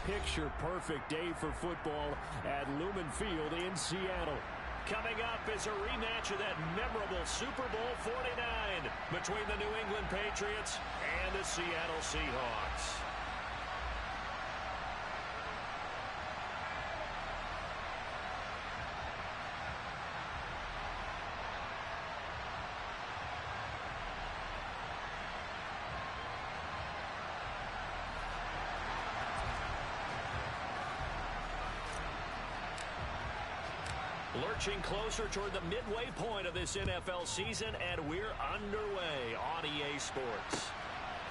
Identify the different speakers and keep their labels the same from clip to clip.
Speaker 1: picture-perfect day for football at Lumen Field in Seattle. Coming up is a rematch of that memorable Super Bowl 49 between the New England Patriots and the Seattle Seahawks. Lurching closer toward the midway point of this NFL season, and we're underway on EA Sports.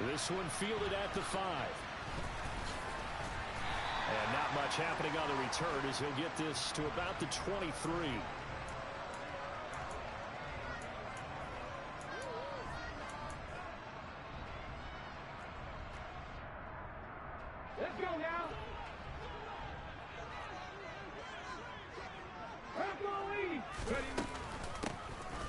Speaker 1: This one fielded at the 5. And not much happening on the return as he'll get this to about the 23.
Speaker 2: Let's go now.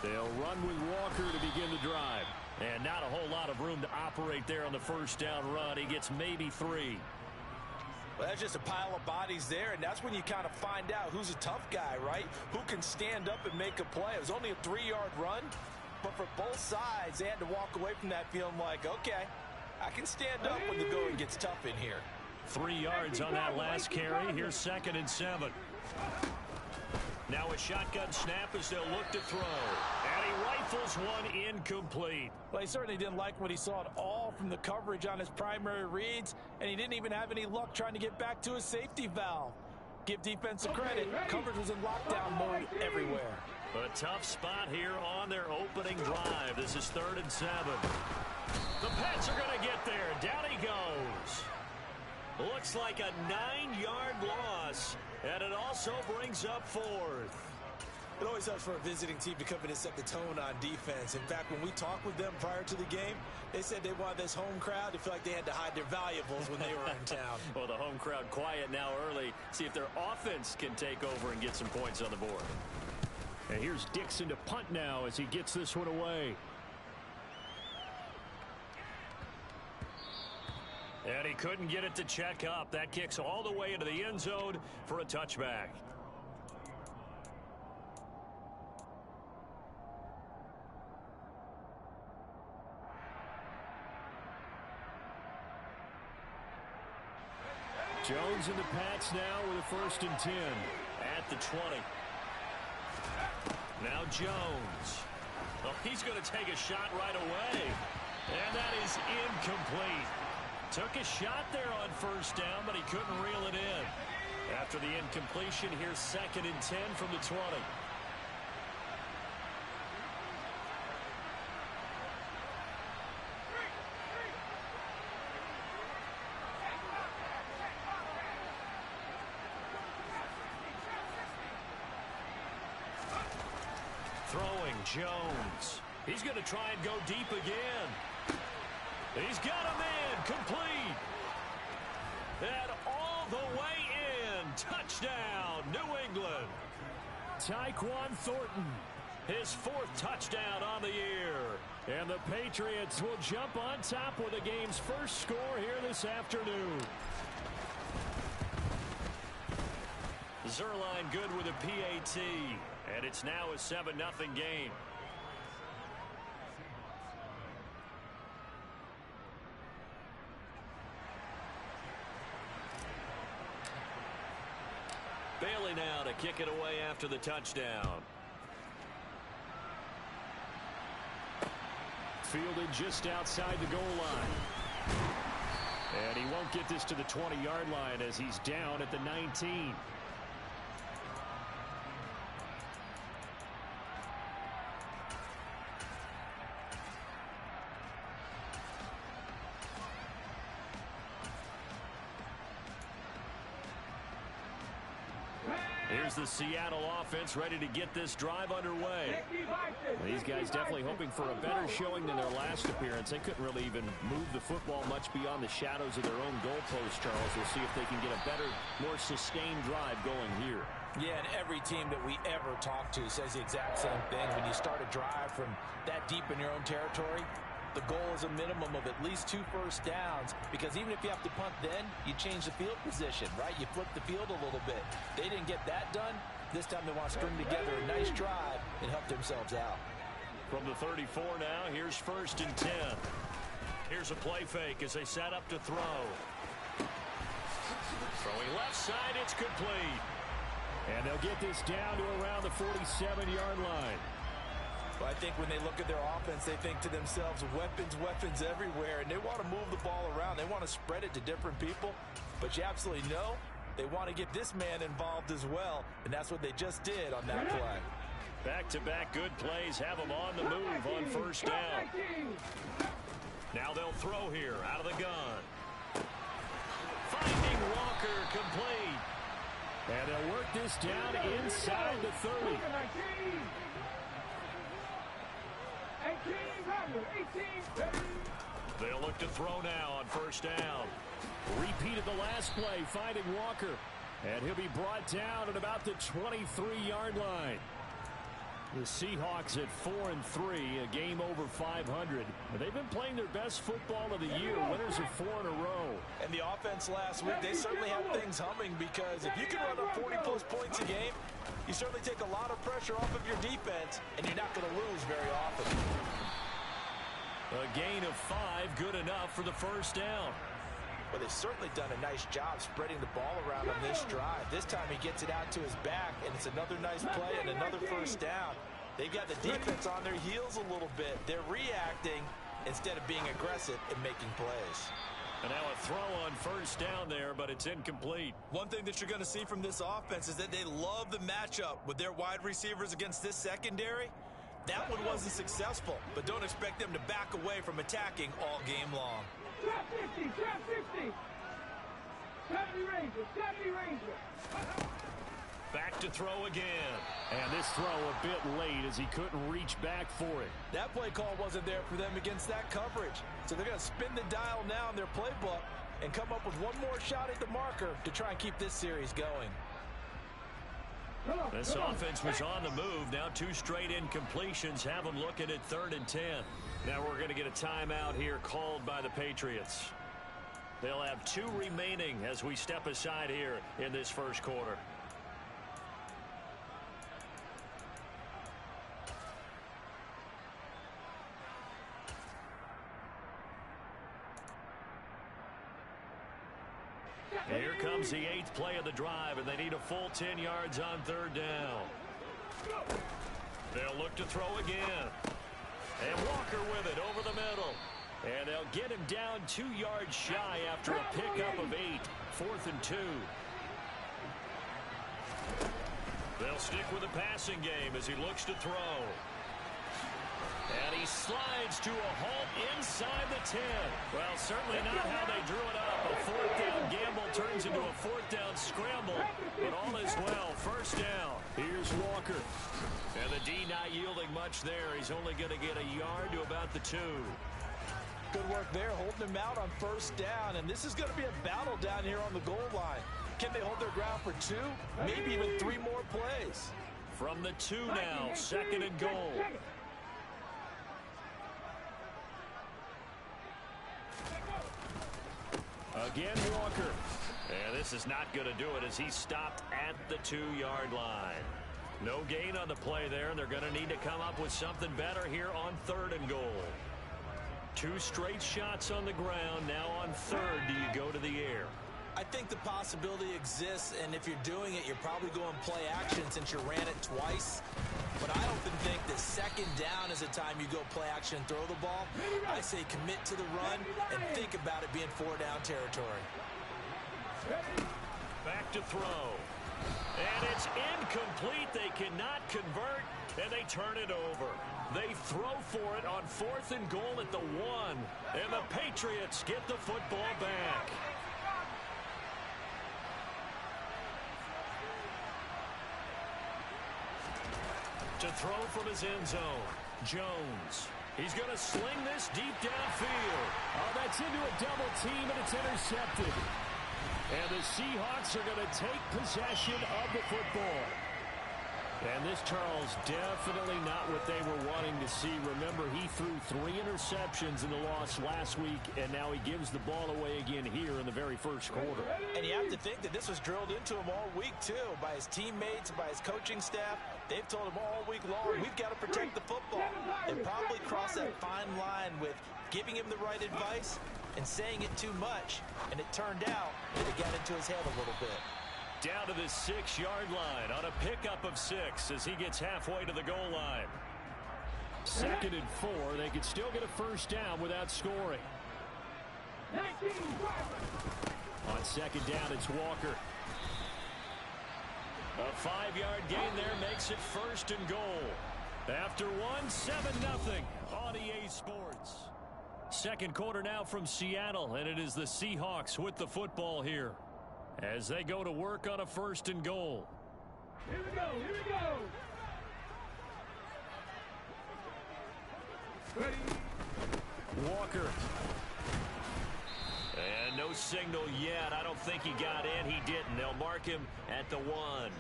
Speaker 1: They'll run with Walker to begin the drive. And not a whole lot of room to operate there on the first down run. He gets maybe 3.
Speaker 3: Well, that's just a pile of bodies there, and that's when you kind of find out who's a tough guy, right? Who can stand up and make a play. It was only a 3-yard run, but for both sides, they had to walk away from that feeling like, okay, I can stand up when the going gets tough in here.
Speaker 1: 3 yards on that last carry. Here's 2nd and 7. Now a shotgun snap as they'll look to throw. And he rifles one incomplete.
Speaker 3: Well, he certainly didn't like what he saw at all from the coverage on his primary reads, and he didn't even have any luck trying to get back to his safety valve. Give defense credit. Coverage was in lockdown mode everywhere.
Speaker 1: A tough spot here on their opening drive. This is 3rd and 7. The Pats are going to get there. Down he goes. Looks like a 9-yard loss. And it also brings up 4th.
Speaker 3: It always helps for a visiting team to come in and set the tone on defense. In fact, when we talked with them prior to the game, they said they wanted this home crowd to feel like they had to hide their valuables when they were in town.
Speaker 1: Well, the home crowd quiet now early. See if their offense can take over and get some points on the board. And here's Dixon to punt now as he gets this one away. And he couldn't get it to check up. That kicks all the way into the end zone for a touchback. Jones and the Pats now with a 1st and 10 at the 20. Now Jones. Oh, he's going to take a shot right away. And that is incomplete. Took a shot there on 1st down, but he couldn't reel it in. After the incompletion, here's 2nd and 10 from the 20. Throwing Jones. He's going to try and go deep again. He's got him in. Complete. And all the way in. Touchdown, New England. Tyquan Thornton, his 4th touchdown on the year. And the Patriots will jump on top with the game's first score here this afternoon. Zerline good with a PAT. And it's now a 7-0 game. Bailey now to kick it away after the touchdown. Fielded just outside the goal line. And he won't get this to the 20-yard line as he's down at the 19. Here's the Seattle offense ready to get this drive underway. These guys definitely hoping for a better showing than their last appearance. They couldn't really even move the football much beyond the shadows of their own goalpost, Charles. We'll see if they can get a better, more sustained drive going here.
Speaker 3: Yeah, and every team that we ever talk to says the exact same thing. When you start a drive from that deep in your own territory, The goal is a minimum of at least 2 first downs, because even if you have to punt then, you change the field position, right? You flip the field a little bit. They didn't get that done. This time they want to string together a nice drive and help themselves out.
Speaker 1: From the 34 now, here's 1st and 10. Here's a play fake as they set up to throw. Throwing left side, it's complete. And they'll get this down to around the 47-yard line.
Speaker 3: Well, I think when they look at their offense, they think to themselves, weapons everywhere, and they want to move the ball around. They want to spread it to different people, but you absolutely know they want to get this man involved as well, and that's what they just did on that play.
Speaker 1: Back-to-back good plays have them on the move on 1st down. Now they'll throw here out of the gun. Finding Walker, complete. And they'll work this down inside the 30. They'll look to throw now on 1st down. Repeated the last play, finding Walker. And he'll be brought down at about the 23-yard line. The Seahawks at 4-3, a game over 500. They've been playing their best football of the year, winners of 4 in a row.
Speaker 3: And the offense last week, they certainly have things humming, because if you can run up 40-plus points a game, you certainly take a lot of pressure off of your defense, and you're not going to lose very often.
Speaker 1: A gain of 5, good enough for the 1st down.
Speaker 3: Well, they've certainly done a nice job spreading the ball around on this drive. This time he gets it out to his back, and it's another nice play and another 1st down. They've got the defense on their heels a little bit. They're reacting instead of being aggressive and making plays.
Speaker 1: And now a throw on 1st down there, but it's incomplete.
Speaker 3: One thing that you're going to see from this offense is that they love the matchup with their wide receivers against this secondary. That one wasn't successful, but don't expect them to back away from attacking all game long.
Speaker 2: Trap 50, trap 50. 70 Rangers, 70 Rangers.
Speaker 1: Back to throw again. And this throw a bit late as he couldn't reach back for it.
Speaker 3: That play call wasn't there for them against that coverage. So they're going to spin the dial now in their playbook and come up with one more shot at the marker to try and keep this series going.
Speaker 1: This offense was on the move. Now 2 straight incompletions have them looking at 3rd and 10. Now we're going to get a timeout here called by the Patriots. They'll have 2 remaining as we step aside here in this 1st quarter. Here comes the 8th play of the drive, and they need a full 10 yards on 3rd down. They'll look to throw again. And Walker with it over the middle. And they'll get him down 2 yards shy after a pickup of 8. 4th and 2. They'll stick with the passing game as he looks to throw. And he slides to a halt inside the 10. Well, certainly not how they drew it up. A 4th down gamble turns into a 4th down scramble. But all is well. 1st down. Here's Walker. And the D not yielding much there. He's only going to get a yard to about the 2.
Speaker 3: Good work there, holding him out on 1st down. And this is going to be a battle down here on the goal line. Can they hold their ground for 2? Maybe even 3 more plays.
Speaker 1: From the 2 now, 2nd and goal. Again, Walker. And this is not going to do it as he stopped at the 2-yard line. No gain on the play there, and they're going to need to come up with something better here on 3rd and goal. 2 straight shots on the ground. Now on 3rd, do you go to the air?
Speaker 3: I think the possibility exists, and if you're doing it, you're probably going play action since you ran it twice. But I often think that 2nd down is a time you go play action and throw the ball. I say commit to the run and think about it being 4-down territory.
Speaker 1: Back to throw. And it's incomplete. They cannot convert, and they turn it over. They throw for it on 4th and goal at the 1. And the Patriots get the football back. To throw from his end zone, Jones. He's going to sling this deep downfield. Oh, that's into a double team, and it's intercepted. And the Seahawks are going to take possession of the football. And this, Charles, definitely not what they were wanting to see. Remember, he threw 3 interceptions in the loss last week, and now he gives the ball away again here in the very first quarter.
Speaker 3: And you have to think that this was drilled into him all week, too, by his teammates, by his coaching staff. They've told him all week long, we've got to protect the football. They probably crossed that fine line with giving him the right advice and saying it too much, and it turned out that it got into his head a little bit.
Speaker 1: Down to the 6-yard line on a pickup of 6 as he gets halfway to the goal line. 2nd and 4. They could still get a first down without scoring. On 2nd down, it's Walker. A 5-yard gain there makes it 1st and goal. After 7-0 on EA Sports. 2nd quarter now from Seattle, and it is the Seahawks with the football here as they go to work on a 1st and goal.
Speaker 2: Here we go, here we go. Ready.
Speaker 1: Walker. And no signal yet. I don't think he got in. He didn't. They'll mark him at the 1.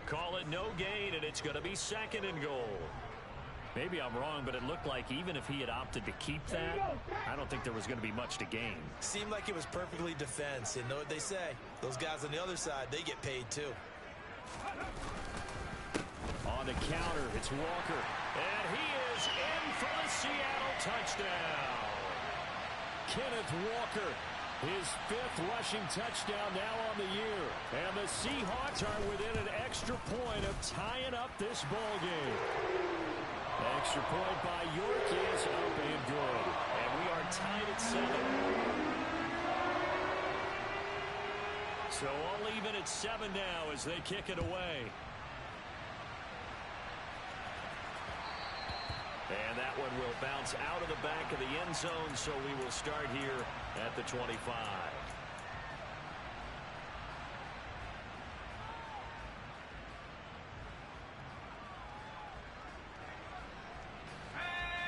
Speaker 1: Call it no gain, and it's going to be 2nd and goal. Maybe I'm wrong, but it looked like even if he had opted to keep that, I don't think there was going to be much to gain.
Speaker 3: Seemed like it was perfectly defense. And know what they say? Those guys on the other side, they get paid too.
Speaker 1: On the counter, it's Walker. And he is in for the Seattle touchdown. Kenneth Walker, his 5th rushing touchdown now on the year. And the Seahawks are within an extra point of tying up this ball game. Extra point by York is up and good. And we are tied at 7. So all even at 7 now as they kick it away. And that one will bounce out of the back of the end zone, so we will start here at the 25.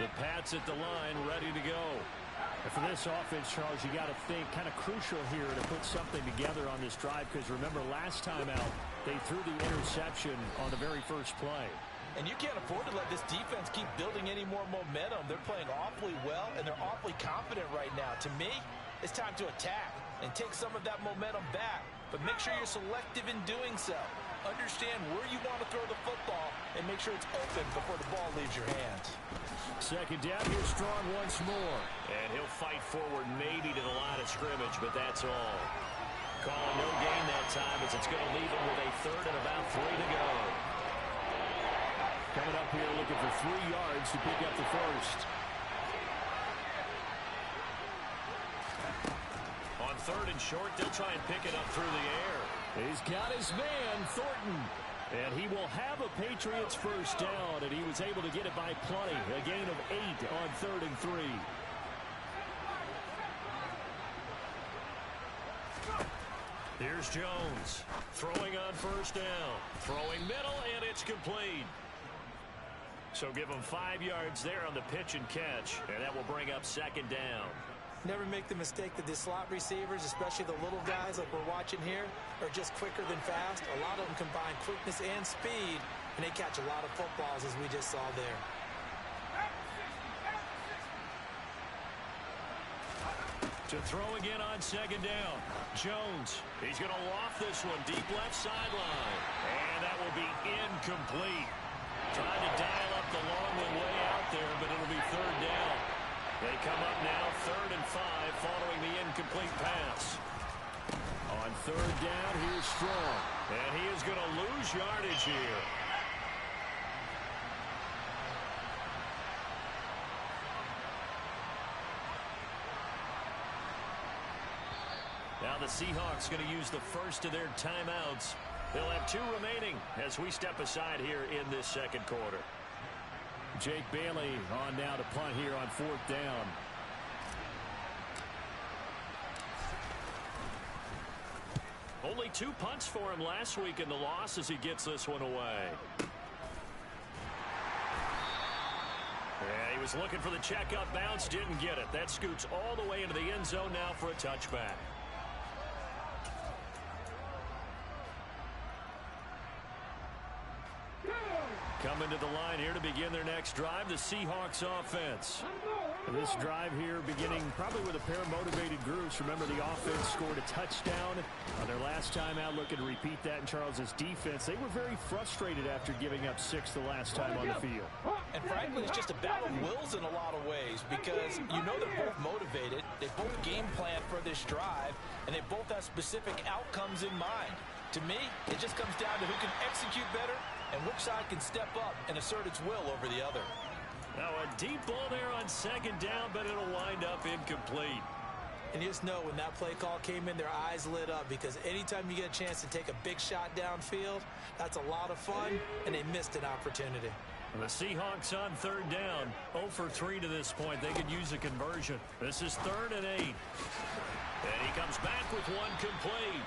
Speaker 1: The Pats at the line, ready to go.
Speaker 4: And for this offense, Charles, you got to think kind of crucial here to put something together on this drive, because remember last time out they threw the interception on the very first play.
Speaker 3: And you can't afford to let this defense keep building any more momentum. They're playing awfully well, and they're awfully confident right now. To me, it's time to attack and take some of that momentum back. But make sure you're selective in doing so. Understand where you want to throw the football and make sure it's open before the ball leaves your hands.
Speaker 1: 2nd down here, Strong once more. And he'll fight forward maybe to the line of scrimmage, but that's all. Calling no gain that time as it's going to leave him with a 3rd and about 3 to go. Coming up here looking for 3 yards to pick up the 1st. On 3rd and short, they'll try and pick it up through the air. He's got his man, Thornton. And he will have a Patriots first down, and he was able to get it by plenty. A gain of 8 on 3rd and 3. Here's Jones, throwing on 1st down. Throwing middle, and it's complete. So give him 5 yards there on the pitch and catch, and that will bring up 2nd down.
Speaker 3: Never make the mistake that the slot receivers, especially the little guys like we're watching here, are just quicker than fast. A lot of them combine quickness and speed, and they catch a lot of footballs, as we just saw there.
Speaker 1: To throw again on 2nd down. Jones, he's going to loft this one deep left sideline. And that will be incomplete. Trying to dial up the long way out there, but it'll be 3rd down. They come up now 3rd and 5 following the incomplete pass. On 3rd down, here's Strong. And he is going to lose yardage here. Now the Seahawks going to use the first of their timeouts. They'll have 2 remaining as we step aside here in this 2nd quarter.
Speaker 4: Jake Bailey on now to punt here on 4th down.
Speaker 1: Only 2 punts for him last week in the loss as he gets this one away. Yeah, he was looking for the checkup bounce, didn't get it. That scoots all the way into the end zone now for a touchback. Coming to the line here to begin their next drive, the Seahawks offense.
Speaker 4: This drive here beginning probably with a pair of motivated groups. Remember, the offense scored a touchdown on their last time out. Looking to repeat that in Charles's defense. They were very frustrated after giving up 6 the last time on the field.
Speaker 3: And frankly, it's just a battle of wills in a lot of ways because you know they're both motivated. They both game plan for this drive, and they both have specific outcomes in mind. To me, it just comes down to who can execute better and which side can step up and assert its will over the other.
Speaker 1: Now a deep ball there on second down, but it'll wind up incomplete.
Speaker 3: And you just know when that play call came in, their eyes lit up because anytime you get a chance to take a big shot downfield, that's a lot of fun, and they missed an opportunity.
Speaker 1: And the Seahawks on third down, 0 for 3 to this point. They could use a conversion. This is 3rd and 8. And he comes back with one complete.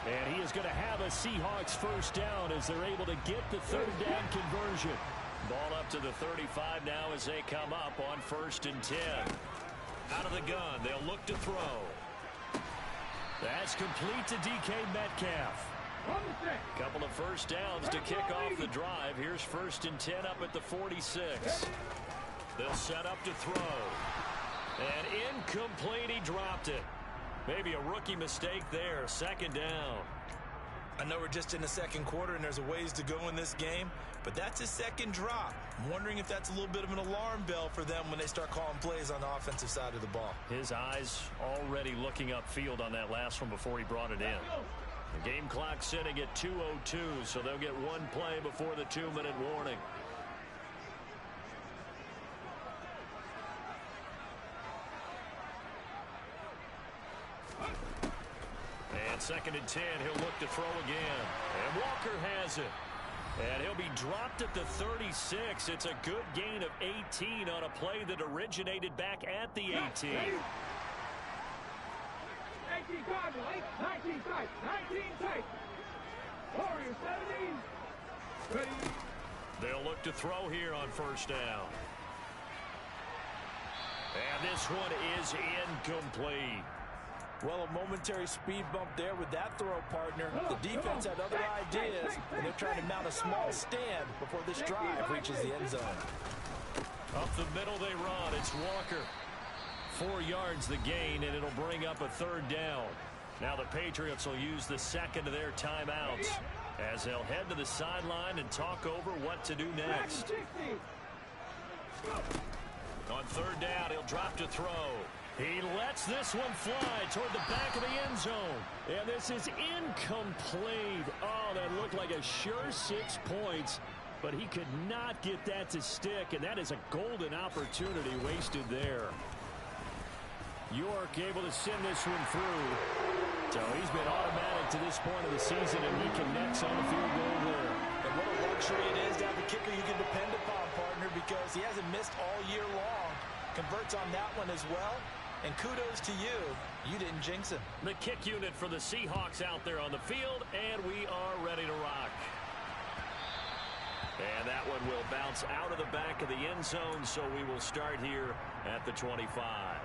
Speaker 4: And he is going to have a Seahawks first down as they're able to get the third down conversion.
Speaker 1: Ball up to the 35 now as they come up on 1st and 10. Out of the gun, they'll look to throw. That's complete to DK Metcalf. Couple of first downs to kick off the drive. Here's 1st and 10 up at the 46. They'll set up to throw. And incomplete, he dropped it. Maybe a rookie mistake there. 2nd down.
Speaker 3: I know we're just in the 2nd quarter and there's a ways to go in this game, but that's his 2nd drop. I'm wondering if that's a little bit of an alarm bell for them when they start calling plays on the offensive side of the ball.
Speaker 1: His eyes already looking upfield on that last one before he brought it in. The game clock sitting at 2:02, so they'll get one play before the 2-minute warning. And 2nd and 10, he'll look to throw again. And Walker has it. And he'll be dropped at the 36. It's a good gain of 18 on a play that originated back at the 18.
Speaker 2: 19 Cardinals, 19 tight, 19 tight. Warriors 17. Ready.
Speaker 1: They'll look to throw here on 1st down. And this one is incomplete.
Speaker 3: Well, a momentary speed bump there with that throw, partner. The defense had other ideas, and they're trying to mount a small stand before this drive reaches the end zone.
Speaker 1: Up the middle they run. It's Walker. 4 yards the gain, and it'll bring up a 3rd down. Now the Patriots will use the 2nd of their timeouts as they'll head to the sideline and talk over what to do next. On 3rd down, he'll drop to throw. He lets this one fly toward the back of the end zone.
Speaker 4: And this is incomplete. Oh, that looked like a sure 6 points, but he could not get that to stick, and that is a golden opportunity wasted there. York able to send this one through. So he's been automatic to this point of the season, and he connects on the field goal there.
Speaker 3: And what a luxury it is to have a kicker you can depend upon, partner, because he hasn't missed all year long. Converts on that one as well. And kudos to you. You didn't jinx him.
Speaker 1: The kick unit for the Seahawks out there on the field, and we are ready to rock. And that one will bounce out of the back of the end zone, so we will start here at the 25.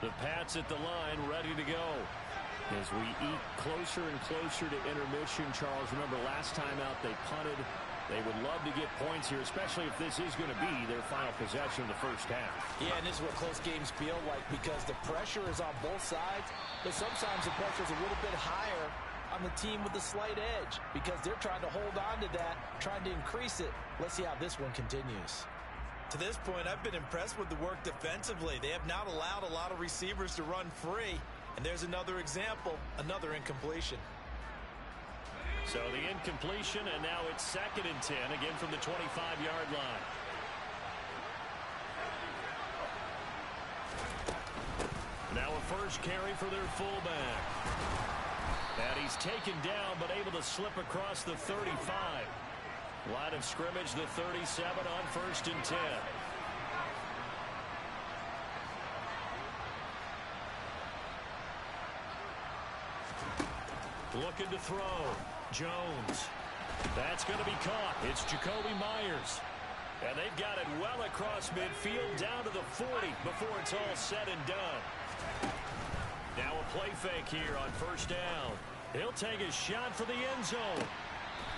Speaker 1: The Pats at the line, ready to go.
Speaker 4: As we eat closer and closer to intermission, Charles, remember last time out they punted. They would love to get points here, especially if this is going to be their final possession of the first half.
Speaker 3: Yeah, and this is what close games feel like because the pressure is on both sides, but sometimes the pressure is a little bit higher on the team with the slight edge because they're trying to hold on to that, trying to increase it. Let's see how this one continues. To this point, I've been impressed with the work defensively. They have not allowed a lot of receivers to run free, and there's another example, another incompletion.
Speaker 1: So the incompletion, and now it's 2nd and 10, again from the 25-yard line. Now a first carry for their fullback. And he's taken down, but able to slip across the 35. Line of scrimmage, the 37 on 1st and 10. Looking to throw. Jones. That's going to be caught. It's Jacoby Myers. And they've got it well across midfield down to the 40 before it's all said and done. Now a play fake here on 1st down. He'll take a shot for the end zone.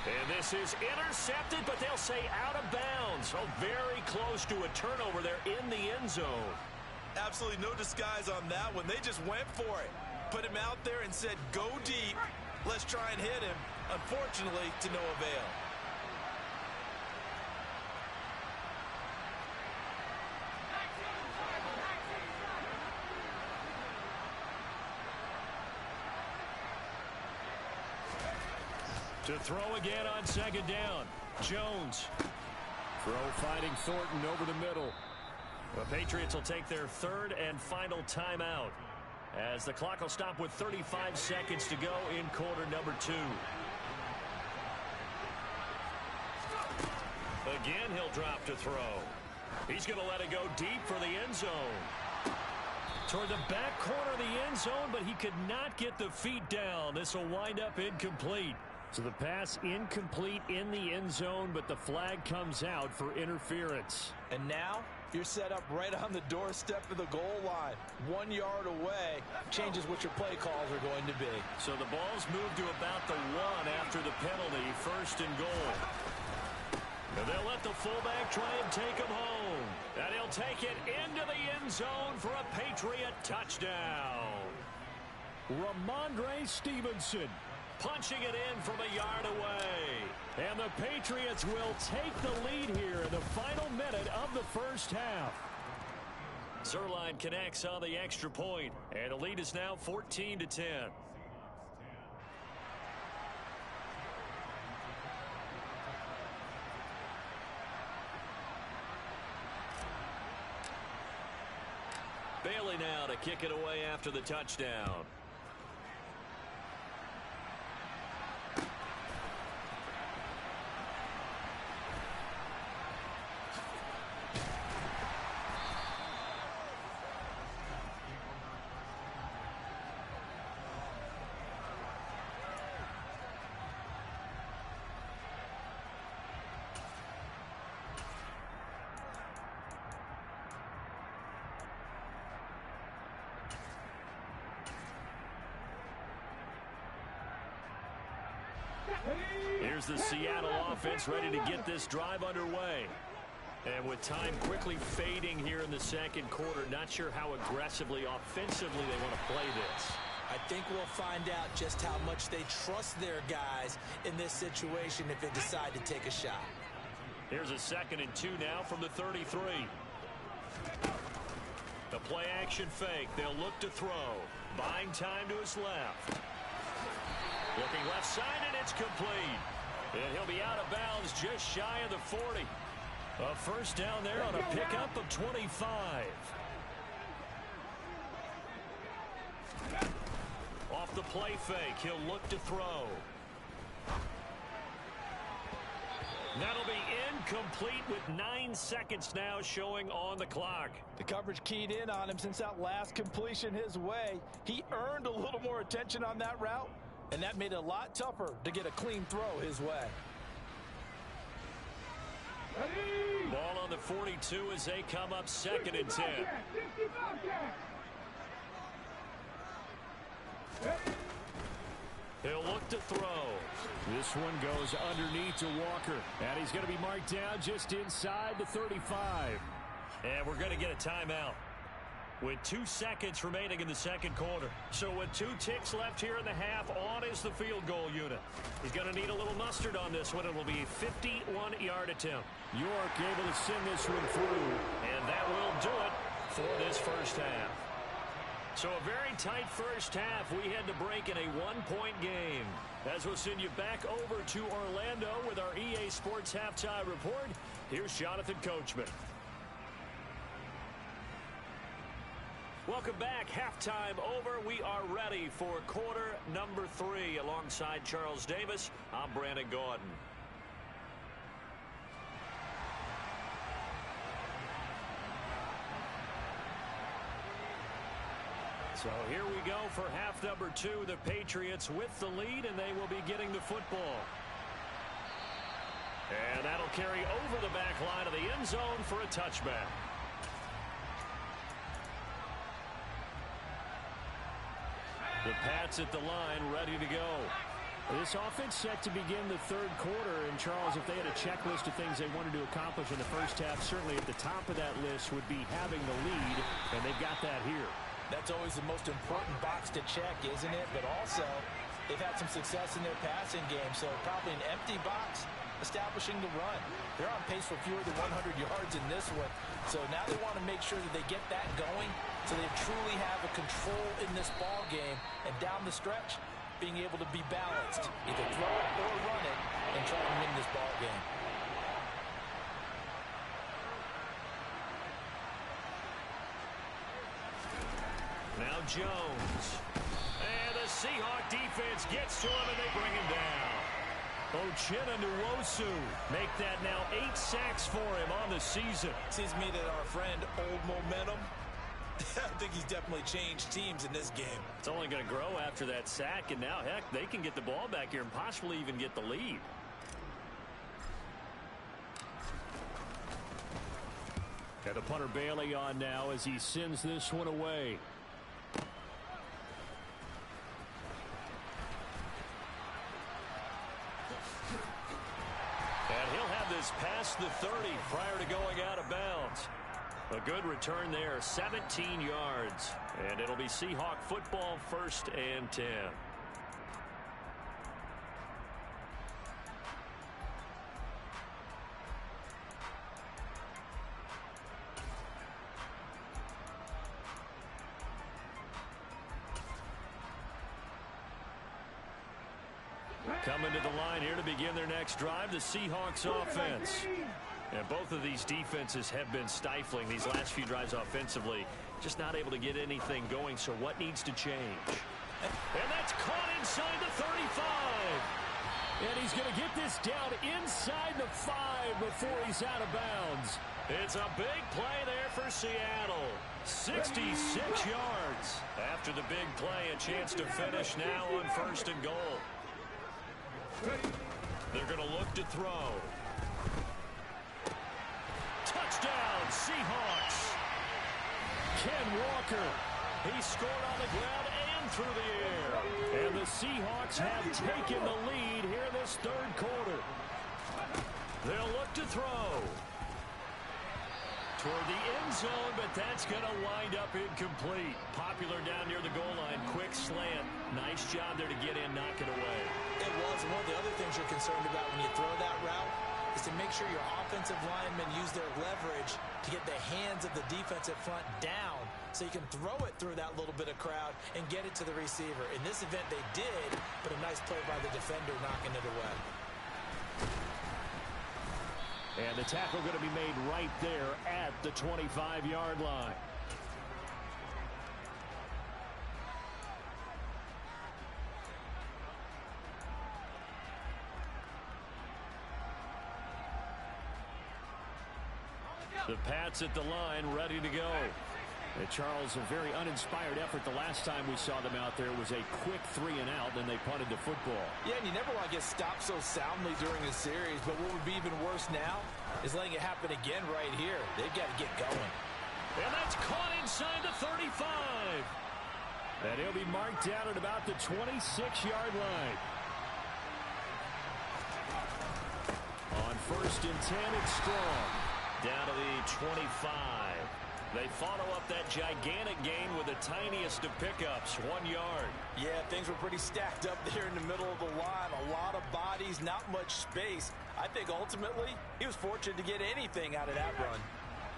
Speaker 1: And this is intercepted, but they'll say out of bounds. Oh, very close to a turnover there in the end zone.
Speaker 3: Absolutely no disguise on that one. They just went for it. Put him out there and said, go deep. Let's try and hit him. Unfortunately, to no avail.
Speaker 1: To throw again on second down. Jones.
Speaker 4: Throw fighting Thornton over the middle.
Speaker 1: The Patriots will take their third and final timeout as the clock will stop with 35 seconds to go in quarter number 2. Again, he'll drop to throw. He's going to let it go deep for the end zone. Toward the back corner of the end zone, but he could not get the feet down. This will wind up incomplete.
Speaker 4: So the pass incomplete in the end zone, but the flag comes out for interference.
Speaker 3: And now you're set up right on the doorstep of the goal line. 1 yard away changes what your play calls are going to be.
Speaker 1: So the ball's moved to about the 1 after the penalty, first and goal. And they'll let the fullback try and take him home. And he'll take it into the end zone for a Patriot touchdown.
Speaker 4: Ramondre Stevenson
Speaker 1: punching it in from a yard away.
Speaker 4: And the Patriots will take the lead here in the final minute of the first half.
Speaker 1: Zerline connects on the extra point, and the lead is now 14-10. Bailey now to kick it away after the touchdown. Here's the Seattle offense ready to get this drive underway. And with time quickly fading here in the second quarter, not sure how aggressively, offensively they want to play this.
Speaker 3: I think we'll find out just how much they trust their guys in this situation if they decide to take a shot.
Speaker 1: Here's a 2nd and 2 now from the 33. The play action fake. They'll look to throw. Buying time to his left. Looking left side, and it's complete. And he'll be out of bounds just shy of the 40. A first down there on a pickup of 25. Off the play fake, he'll look to throw. That'll be incomplete with 9 seconds now showing on the clock.
Speaker 3: The coverage keyed in on him since that last completion his way. He earned a little more attention on that route, and that made it a lot tougher to get a clean throw his way.
Speaker 1: Ball on the 42 as they come up 2nd and 10. He'll look to throw.
Speaker 4: This one goes underneath to Walker. And he's going to be marked down just inside the 35.
Speaker 1: And we're going to get a timeout with 2 seconds remaining in the second quarter. So with 2 ticks left here in the half, on is the field goal unit. He's going to need a little mustard on this one. It will be a 51-yard attempt.
Speaker 4: York able to send this one through.
Speaker 1: And that will do it for this first half. So a very tight first half. We had to break in a 1-point game. As we'll send you back over to Orlando with our EA Sports Halftime Report, here's Jonathan Coachman. Welcome back. Halftime over. We are ready for quarter number 3. Alongside Charles Davis, I'm Brandon Gordon. So here we go for half number 2. The Patriots with the lead, and they will be getting the football. And that'll carry over the back line of the end zone for a touchback. The Pats at the line, ready to go.
Speaker 4: This offense set to begin the third quarter. And, Charles, if they had a checklist of things they wanted to accomplish in the first half, certainly at the top of that list would be having the lead, and they've got that here.
Speaker 3: That's always the most important box to check, isn't it? But also, they've had some success in their passing game, so probably an empty box establishing the run. They're on pace for fewer than 100 yards in this one, so now they want to make sure that they get that going so they truly have a control in this ball game, and down the stretch, being able to be balanced, either throw it or run it, and try to win this ball game.
Speaker 1: Now Jones. And the Seahawk defense gets to him, and they bring him down. Uchenna Nwosu make that now 8 sacks for him on the season.
Speaker 3: Seems to me that our friend, Old Momentum, I think he's definitely changed teams in this game.
Speaker 4: It's only going to grow after that sack, and now, heck, they can get the ball back here and possibly even get the lead. Got the punter Bailey on now as he sends this one away. And he'll have this past the 30 prior to going out of bounds. A good return there, 17 yards. And it'll be Seahawk football, 1st and 10. Coming to the line here to begin their next drive, the Seahawks offense. And both of these defenses have been stifling these last few drives offensively. Just not able to get anything going, so what needs to change? And that's caught inside the 35. And he's going to get this down inside the 5 before he's out of bounds. It's a big play there for Seattle. 66 yards. After the big play, a chance to finish now on 1st and goal. They're going to look to throw. Touchdown, Seahawks. Ken Walker. He scored on the ground and through the air. And the Seahawks have taken the lead here in this third quarter. They'll look to throw. Toward the end zone, but that's going to wind up incomplete. Popular down near the goal line. Quick slant. Nice job there to get in, knock it away.
Speaker 3: It was. One of the other things you're concerned about when you throw that route is to make sure your offensive linemen use their leverage to get the hands of the defensive front down so you can throw it through that little bit of crowd and get it to the receiver. In this event, they did, but a nice play by the defender knocking it away.
Speaker 4: And the tackle going to be made right there at the 25-yard line. The Pats at the line, ready to go. And Charles, a very uninspired effort the last time we saw them out there was a quick 3 and out, then they punted the football.
Speaker 3: Yeah, and you never want to get stopped so soundly during a series, but what would be even worse now is letting it happen again right here. They've got to get going.
Speaker 4: And that's caught inside the 35. And he'll be marked down at about the 26-yard line. On 1st and 10, it's Strong. Down to the 25. They follow up that gigantic gain with the tiniest of pickups, 1 yard.
Speaker 3: Yeah, things were pretty stacked up there in the middle of the line. A lot of bodies, not much space. I think ultimately he was fortunate to get anything out of that run.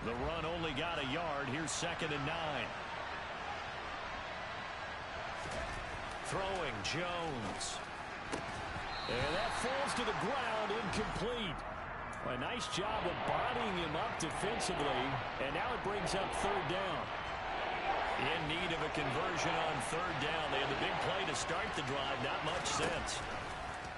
Speaker 4: The run only got a yard. Here's 2nd and 9. Throwing Jones. And that falls to the ground, incomplete. A nice job of bodying him up defensively, and now it brings up 3rd down. In need of a conversion on 3rd down. They had the big play to start the drive, not much sense.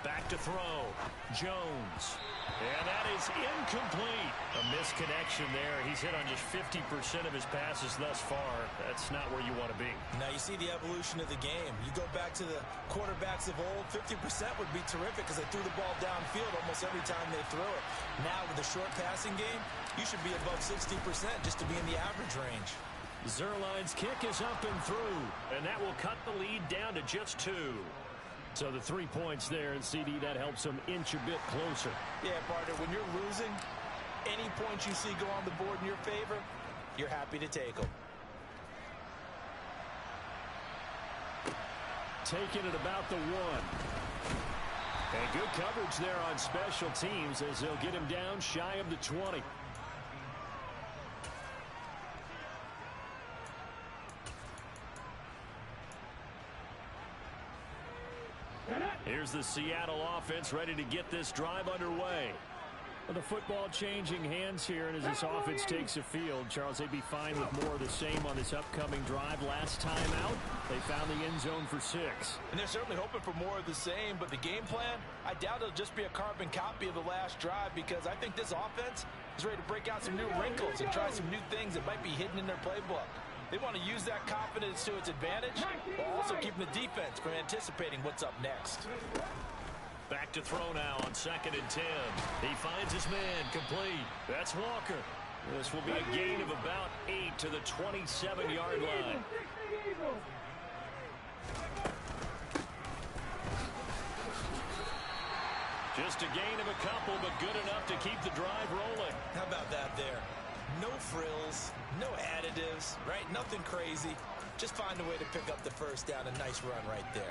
Speaker 4: Back to throw. Jones. And that is incomplete. A misconnection there. He's hit on just 50% of his passes thus far. That's not where you want to be.
Speaker 3: Now you see the evolution of the game. You go back to the quarterbacks of old, 50% would be terrific because they threw the ball downfield almost every time they threw it. Now with the short passing game, you should be above 60% just to be in the average range.
Speaker 4: Zerline's kick is up and through, and that will cut the lead down to just 2. So the 3 points there, and CD, that helps them inch a bit closer.
Speaker 3: Yeah, partner, when you're losing, any points you see go on the board in your favor, you're happy to take them.
Speaker 4: Taking it about the 1. And good coverage there on special teams as they'll get him down shy of the 20. Here's the Seattle offense ready to get this drive underway. Well, the football changing hands here, and as this offense takes the field, Charles, they'd be fine with more of the same on this upcoming drive. Last time out, they found the end zone for 6.
Speaker 3: And they're certainly hoping for more of the same, but the game plan, I doubt it'll just be a carbon copy of the last drive, because I think this offense is ready to break out some new wrinkles and try some new things that might be hidden in their playbook. They want to use that confidence to its advantage, while also keeping the defense from anticipating what's up next.
Speaker 1: Back to throw now on 2nd and 10. He finds his man complete. That's Walker. This will be a gain of about 8 to the 27-yard line. Just a gain of a couple, but good enough to keep the drive rolling.
Speaker 3: How about that there? No frills, no additives, right? Nothing crazy. Just find a way to pick up the first down. A nice run right there.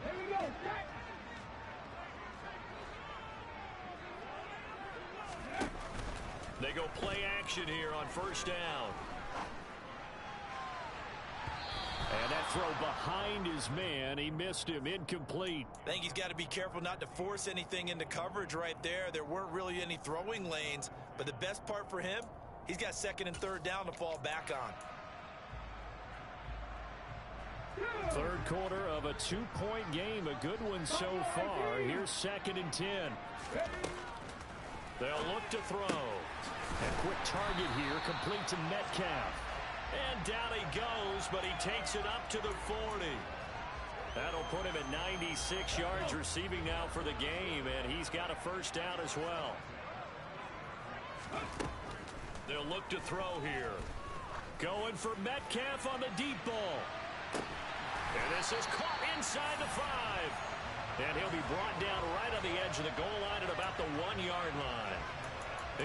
Speaker 2: Here we go, Jack.
Speaker 1: They go play action here on 1st down.
Speaker 4: And that throw behind his man. He missed him. Incomplete.
Speaker 3: I think he's got to be careful not to force anything into coverage right there. There weren't really any throwing lanes, but the best part for him, he's got 2nd and 3rd down to fall back on.
Speaker 4: 3rd quarter of a 2-point game. A good one so far. Here's 2nd and 10.
Speaker 1: They'll look to throw.
Speaker 4: A quick target here, complete to Metcalf.
Speaker 1: And down he goes, but he takes it up to the 40. That'll put him at 96 yards receiving now for the game, and he's got a 1st down as well. They'll look to throw here. Going for Metcalf on the deep ball. And this is caught inside the 5. And he'll be brought down right on the edge of the goal line at about the 1-yard line.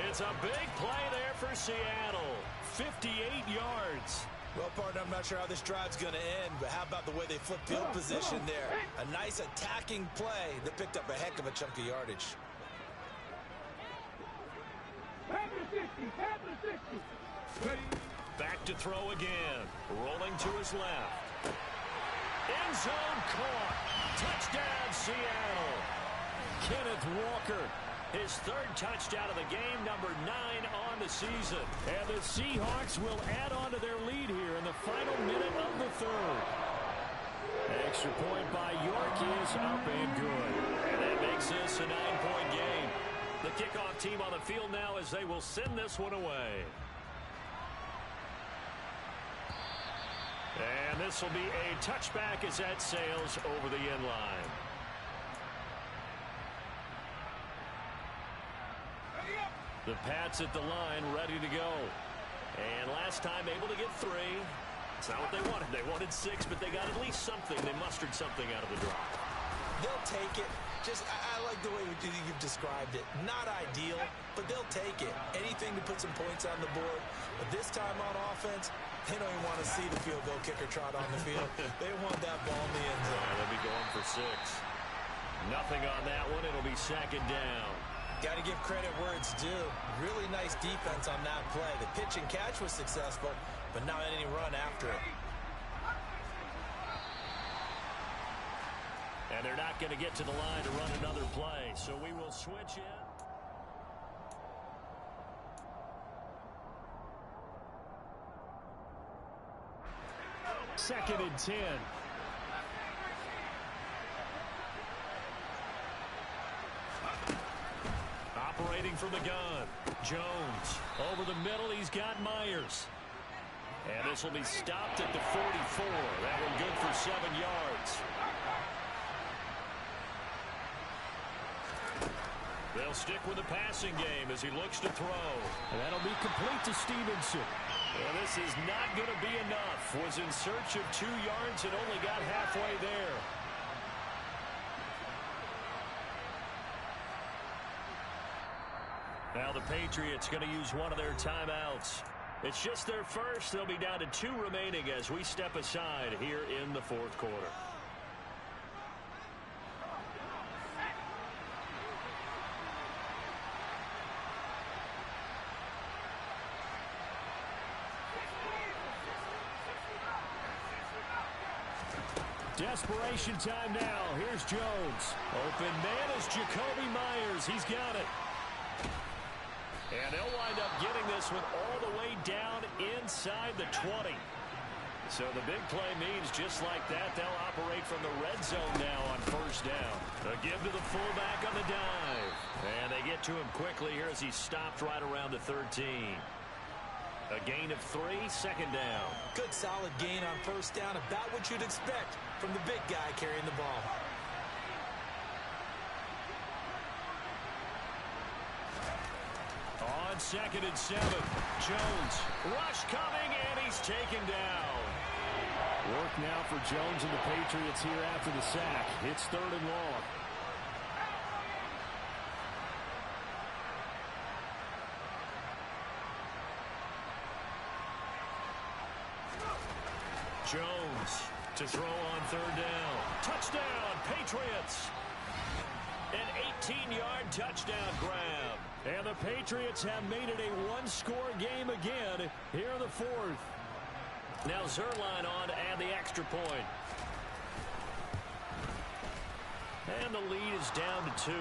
Speaker 1: It's a big play there for Seattle. 58 yards.
Speaker 3: Well, partner, I'm not sure how this drive's going to end, but how about the way they flip field position there? A nice attacking play that picked up a heck of a chunk of yardage.
Speaker 1: Back to throw again. Rolling to his left. End zone caught. Touchdown, Seattle.
Speaker 4: Kenneth Walker.
Speaker 1: His 3rd touchdown of the game, number 9 on the season.
Speaker 4: And the Seahawks will add on to their lead here in the final minute of the 3rd. Extra point by York is up and good.
Speaker 1: And that makes this a 9-point game. The kickoff team on the field now as they will send this one away. And this will be a touchback as that sails over the end line. The Pats at the line, ready to go. And last time able to get 3. It's not what they wanted. They wanted 6, but they got at least something. They mustered something out of the drive.
Speaker 3: They'll take it. I like the way you've described it. Not ideal, but they'll take it. Anything to put some points on the board. But this time on offense, they don't even want to see the field goal kicker trot on the field. They want that ball in the end zone.
Speaker 1: They'll be going for 6. Nothing on that one. It'll be 2nd down.
Speaker 3: Got to give credit where it's due. Really nice defense on that play. The pitch and catch was successful, but not any run after it.
Speaker 1: And they're not going to get to the line to run another play, so we will switch in.
Speaker 4: Second and 10.
Speaker 1: Operating from the gun. Jones. Over the middle, he's got Myers. And this will be stopped at the 44. That one good for 7 yards. They'll stick with the passing game as he looks to throw.
Speaker 4: And that'll be complete to Stevenson.
Speaker 1: Well, this is not going to be enough. Was in search of 2 yards and only got halfway there. Now the Patriots going to use one of their timeouts. It's just their first. They'll be down to 2 remaining as we step aside here in the 4th quarter. Desperation time now. Here's Jones. Open man is Jacoby Myers. He's got it. And they'll wind up getting this one all the way down inside the 20. So the big play means just like that, they'll operate from the red zone now on 1st down. A give to the fullback on the dive. And they get to him quickly here as he stopped right around the 13. A gain of 3, 2nd down.
Speaker 3: Good solid gain on 1st down, about what you'd expect from the big guy carrying the ball.
Speaker 1: On 2nd and 7, Jones. Rush coming, and he's taken down.
Speaker 4: Work now for Jones and the Patriots here after the sack. It's 3rd and long.
Speaker 1: Jones to throw on 3rd down. Touchdown, Patriots. An 18-yard touchdown grab.
Speaker 4: And the Patriots have made it a 1-score game again here in the 4th.
Speaker 1: Now Zerline on to add the extra point. And the lead is down to 2.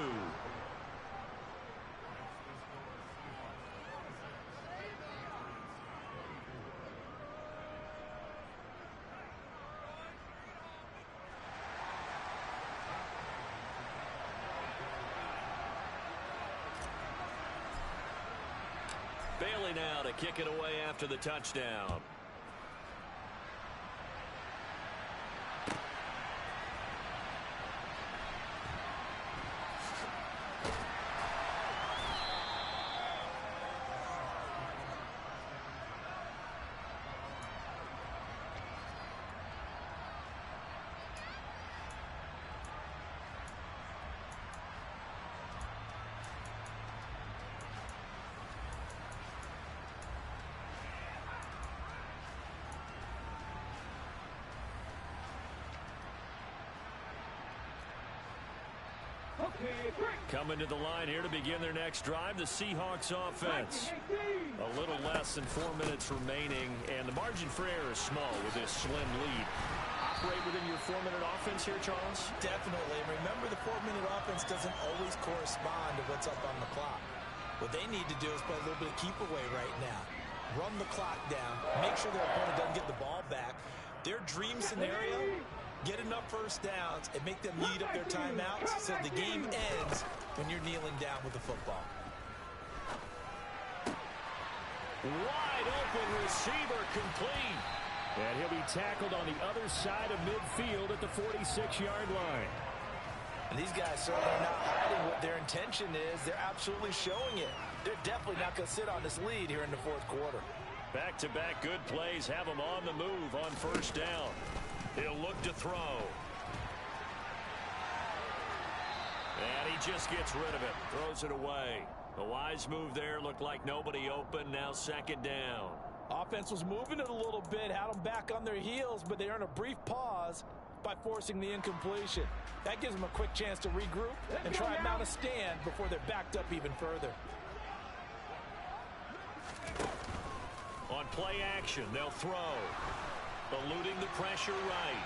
Speaker 1: Bailey now to kick it away after the touchdown. Coming to the line here to begin their next drive, the Seahawks offense. A little less than 4 minutes remaining, and the margin for error is small with this slim lead. Operate within your 4-minute offense here, Charles?
Speaker 3: Definitely. Remember, the 4-minute offense doesn't always correspond to what's up on the clock. What they need to do is play a little bit of keep away right now. Run the clock down. Make sure their opponent doesn't get the ball back. Their dream scenario, get enough 1st downs and make them eat up their timeouts so the game ends when you're kneeling down with the football.
Speaker 1: Wide open receiver complete.
Speaker 4: And he'll be tackled on the other side of midfield at the 46-yard line.
Speaker 3: And these guys certainly are not hiding what their intention is. They're absolutely showing it. They're definitely not going to sit on this lead here in the 4th quarter.
Speaker 1: Back-to-back good plays have them on the move on 1st down. He'll look to throw. And he just gets rid of it. Throws it away. A wise move there. Looked like nobody open. Now 2nd down.
Speaker 3: Offense was moving it a little bit. Had them back on their heels, but they earned a brief pause by forcing the incompletion. That gives them a quick chance to regroup and try and mount a stand before they're backed up even further.
Speaker 1: On play action, they'll throw. Eluding the pressure right.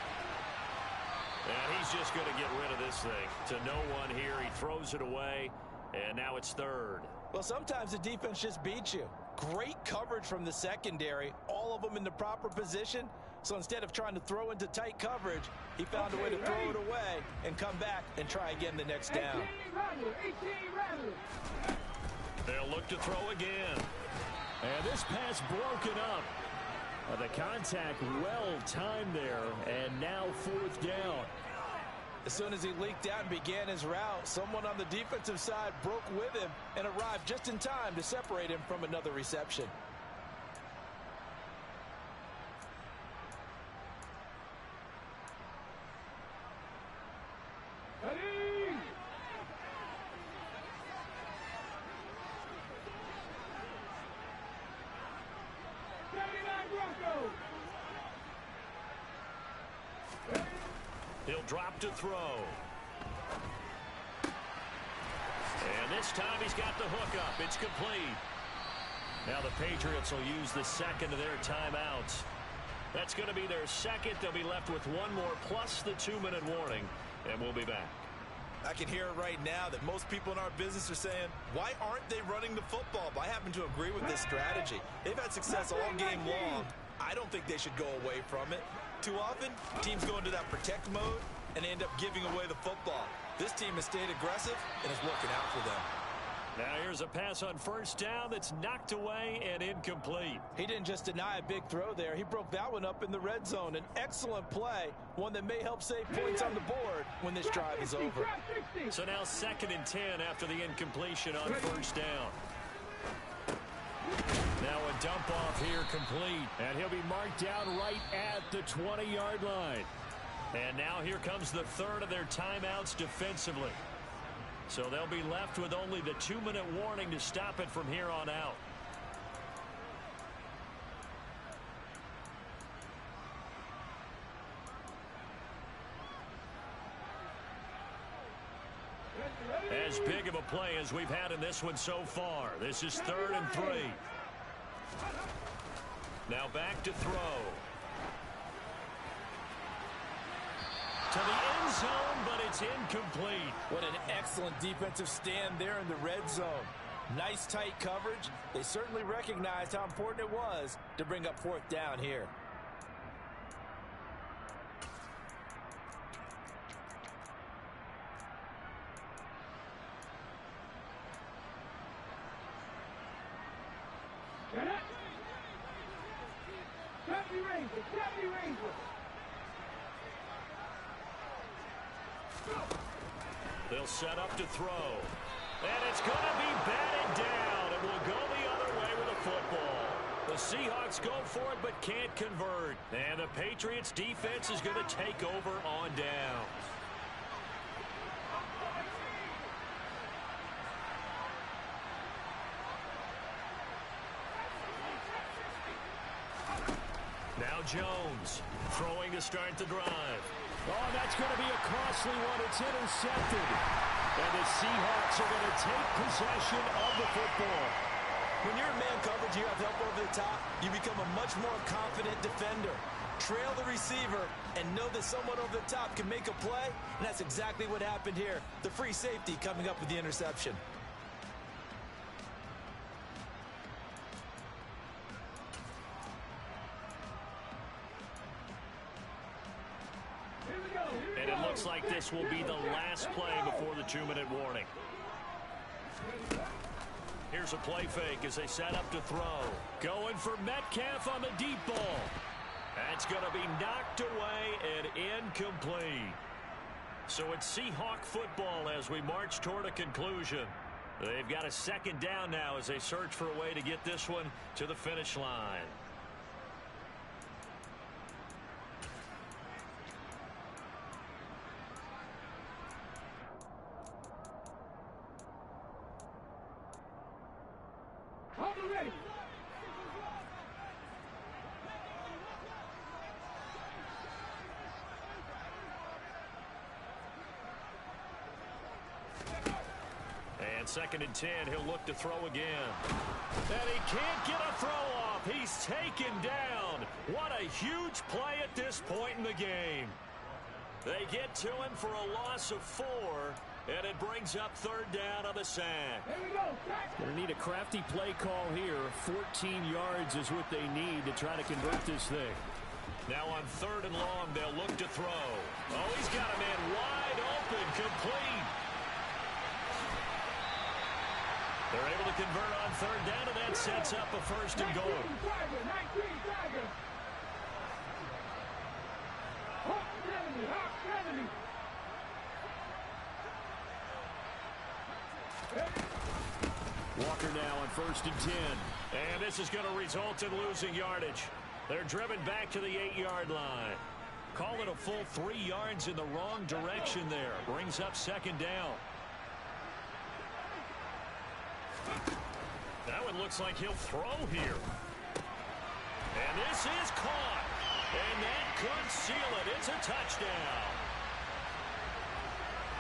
Speaker 1: And he's just going to get rid of this thing. To no one here. He throws it away. And now it's 3rd.
Speaker 3: Well, sometimes the defense just beats you. Great coverage from the secondary. All of them in the proper position. So instead of trying to throw into tight coverage, he found a way to throw it away and come back and try again the next down.
Speaker 1: They'll look to throw again.
Speaker 4: And this pass broken up. The contact well timed there, and now 4th down.
Speaker 3: As soon as he leaked out and began his route, someone on the defensive side broke with him and arrived just in time to separate him from another reception.
Speaker 1: He'll drop to throw. And this time he's got the hook up. It's complete. Now the Patriots will use the second of their timeouts. That's going to be their second. They'll be left with one more plus the 2-minute warning, and we'll be back.
Speaker 3: I can hear it right now that most people in our business are saying, why aren't they running the football? But I happen to agree with this strategy. They've had success all game long. I don't think they should go away from it. Too often, teams go into that protect mode and end up giving away the football. This team has stayed aggressive, and it's working out for them.
Speaker 1: Now here's a pass on first down that's knocked away and incomplete.
Speaker 3: He didn't just deny a big throw there. He broke that one up in the red zone. An excellent play, one that may help save points on the board when this drive is over.
Speaker 1: So now 2nd and 10 after the incompletion on first down. Now a dump off here complete. And he'll be marked down right at the 20-yard line. And now here comes the third of their timeouts defensively. So they'll be left with only the 2-minute warning to stop it from here on out. As big of a play as we've had in this one so far. This is 3rd and 3. Now back to throw. To the end zone, but it's incomplete.
Speaker 3: What an excellent defensive stand there in the red zone. Nice tight coverage. They certainly recognized how important it was to bring up 4th down here.
Speaker 1: They'll set up to throw. And it's going to be batted down. And will go the other way with the football. The Seahawks go for it but can't convert. And the Patriots defense is going to take over on downs. Now Jones throwing to start the drive.
Speaker 4: Oh, that's going to be a costly one. It's intercepted. And the Seahawks are going to take possession of the football.
Speaker 3: When you're in man coverage, you have help over the top. You become a much more confident defender. Trail the receiver and know that someone over the top can make a play. And that's exactly what happened here. The free safety coming up with the interception.
Speaker 1: And it looks like this will be the last play before the 2-minute warning. Here's a play fake as they set up to throw. Going for Metcalf on the deep ball. That's going to be knocked away and incomplete. So it's Seahawk football as we march toward a conclusion. They've got a 2nd down now as they search for a way to get this one to the finish line. And 2nd and 10, he'll look to throw again. And he can't get a throw off. He's taken down. What a huge play at this point in the game. They get to him for a loss of 4, and it brings up 3rd down on the sack.
Speaker 4: Going to need a crafty play call here. 14 yards is what they need to try to convert this thing.
Speaker 1: Now on 3rd and long, they'll look to throw. Oh, he's got a man wide open, complete. They're able to convert on 3rd down, and that sets up a 1st and goal.
Speaker 4: Walker now on 1st and 10.
Speaker 1: And this is going to result in losing yardage. They're driven back to the 8-yard line. Call it a full 3 yards in the wrong direction there. Brings up 2nd down. That one looks like he'll throw here. And this is caught. And that could seal it. It's a touchdown.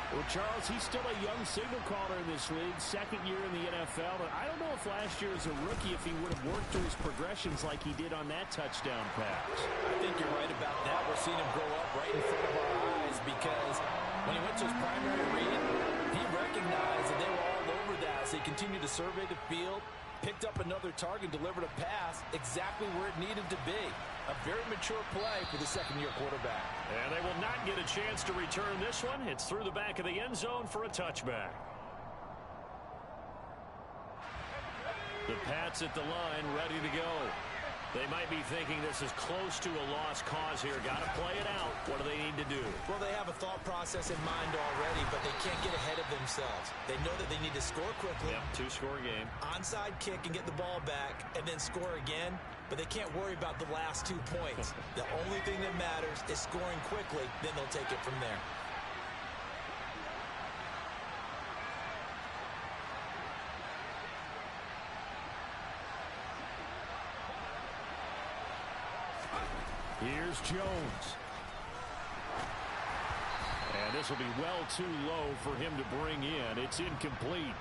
Speaker 4: Well, Charles, he's still a young signal caller in this league, second year in the NFL. And I don't know if last year as a rookie, if he would have worked through his progressions like he did on that touchdown pass.
Speaker 3: I think you're right about that. We're seeing him grow up right in front of our eyes because when he went to his primary read, he recognized that they were all over that as he continued to survey the field, picked up another target, delivered a pass exactly where it needed to be. A very mature play for the second-year quarterback.
Speaker 1: And they will not get a chance to return this one. It's through the back of the end zone for a touchback. The Pats at the line, ready to go. They might be thinking this is close to a lost cause here. Got to play it out. What do they need to do?
Speaker 3: Well, they have a thought process in mind already, but they can't get ahead of themselves. They know that they need to score quickly.
Speaker 1: Yep, two-score game.
Speaker 3: Onside kick and get the ball back and then score again, but they can't worry about the last 2 points. The only thing that matters is scoring quickly, then they'll take it from there.
Speaker 4: Here's Jones. And this will be well too low for him to bring in. It's incomplete.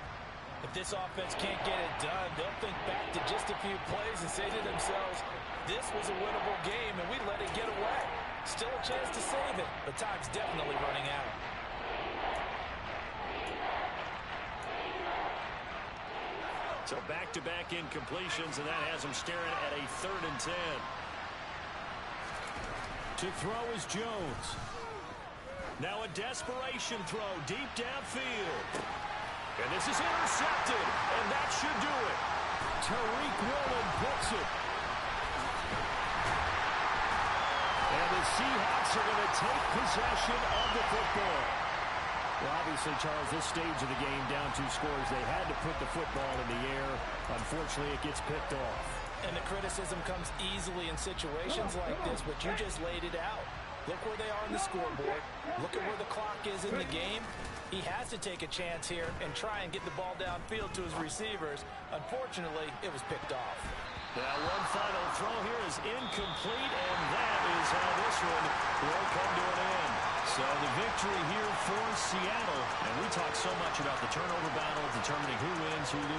Speaker 3: If this offense can't get it done, they'll think back to just a few plays and say to themselves, this was a winnable game and we let it get away. Still a chance to save it, but time's definitely running out.
Speaker 1: So back-to-back incompletions, and that has them staring at a 3rd and 10.
Speaker 4: To throw is Jones.
Speaker 1: Now a desperation throw deep downfield. And this is intercepted, and that should do it.
Speaker 4: Tariq Woolen puts it. And the Seahawks are going to take possession of the football. Well, obviously, Charles, this stage of the game, down 2 scores, they had to put the football in the air. Unfortunately, it gets picked off.
Speaker 3: And the criticism comes easily in situations like this, but you just laid it out. Look where they are on the scoreboard. Look at where the clock is in the game. He has to take a chance here and try and get the ball downfield to his receivers. Unfortunately, it was picked off.
Speaker 1: Now one final throw here is incomplete, and that is how this one will come to an end. So the victory here for Seattle. And we talk so much about the turnover battle, determining who wins, who loses.